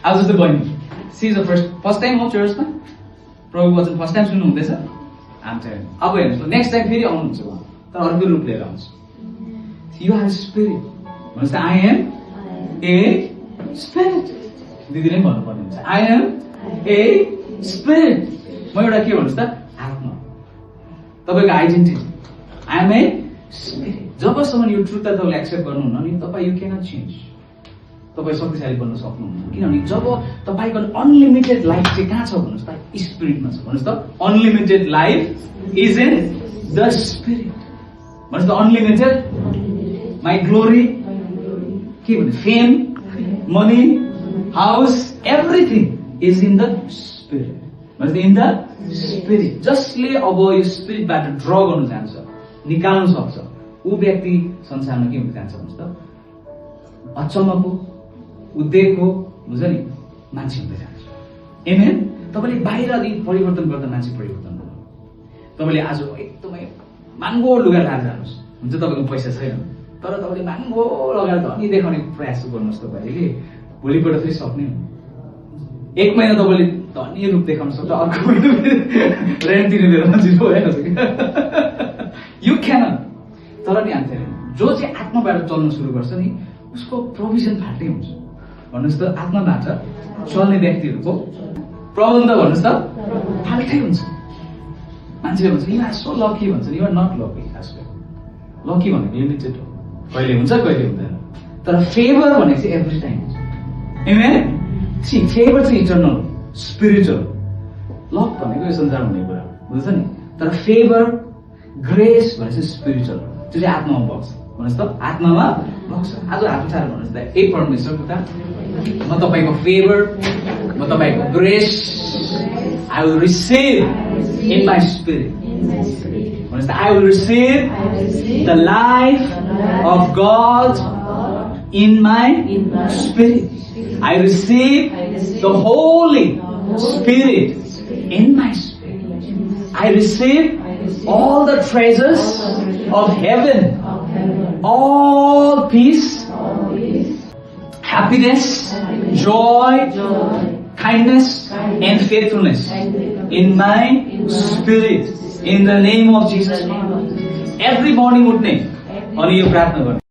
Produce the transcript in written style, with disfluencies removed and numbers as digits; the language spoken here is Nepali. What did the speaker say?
आज जस्तो बहिनी सी इज द फर्स्ट टाइम हो चर्चमा प्रभुको वचन फर्स्ट टाइम सुन्नु हुँदैछ अब हेर्नुहोस् नेक्स्ट टाइम फेरि आउनुहुन्छ उहाँ तर अर्को रूप लिएर आउँछ यु आर स्पिरिट भन्नुहोस् आई एम ए स्पिरिट दिदीले पनि भन्नुपर्ने हुन्छ आई एम ए स्पिरिट म एउटा के भन्नुहोस् त आत्मा तपाईँको identity I M a spirit जबसम्म यो ट्रुथ तपाईँले एक्सेप्ट गर्नुहुन्न नि तपाईँ यु क्यानट चेन्ज तपाईँ शक्तिशाली बन्न सक्नुहुन्न किनभने जब तपाईँको अनलिमिटेड लाइफ चाहिँ कहाँ छ भन्नुहोस् त स्पिरिटमा छ भन्नुहोस् त unlimited life is in the spirit भन्नुहोस् त अनलिमिटेड माई ग्लोरी के भन्नु fame money house everything is in the spirit भन्नुहोस् त इन द स्पिरिट जसले अब यो स्पिरिटबाट ड्र गर्नु चाहन्छ निकाल्नु सक्छ ऊ व्यक्ति संसारमा के हुन जान्छ भन्नुहोस् त अचम्मको उद्वेगको हुन्छ नि मान्छे हुँदै जान्छ एमेन तपाईँले बाहिर परिवर्तन गर्दा मान्छे परिवर्तन गर्नु तपाईँले आज एकदमै महँगो लुगा लगाएर जानुहोस् हुन्छ तपाईँको पैसा छैन तर तपाईँले महँगो लगाएर धनी देखाउने प्रयास गर्नुहोस् तपाईँले भोलिपल्ट फेरि सक्ने हो 1 महिना तपाईँले धनी रूप देखाउन सक्छ अर्को महिना रेन्ट तिर्नु बेला मान्छे भइहाल्छ यु क्यान तर नि आन्थ्यो जो चाहिँ आत्माबाट चल्न सुरु गर्छ नि उसको प्रोभिजन फाल्टै हुन्छ भन्नुहोस् त आत्माबाट चल्ने व्यक्तिहरूको प्रबन्ध भन्नुहोस् त फाल्टै हुन्छ मान्छेले भन्छ यु आर सो लकी भन्छ यु आर नट लकी खास गरी लकी भनेको लिमिटेड हो कहिले हुन्छ कहिले हुँदैन तर फेभर भनेको चाहिँ एभ्री टाइम हुन्छ एमेन फेभर चाहिँ इटर्नल स्पिरिचुअल लक भनेको यो संसार हुने कुरा बुझ्छ नि तर फेभर ग्रेस भनेको चाहिँ स्पिरिचुअल त्यो चाहिँ आत्मामा बग्छ भन्नुहोस् त आत्मामा बग्छ आज हात उठाएर भन्नुहोस् त एक परमेश्वर पुता म तपाईँको फेभर म तपाईँको grace I will receive in my spirit भन्नुहोस् त I will receive the life of God in my spirit I receive the Holy Spirit in my spirit I receive all the treasures of heaven, all peace, happiness, joy, kindness, and faithfulness in my spirit, in the name of Jesus. Every morning उठ्ने अनि यो प्रार्थना गर्ने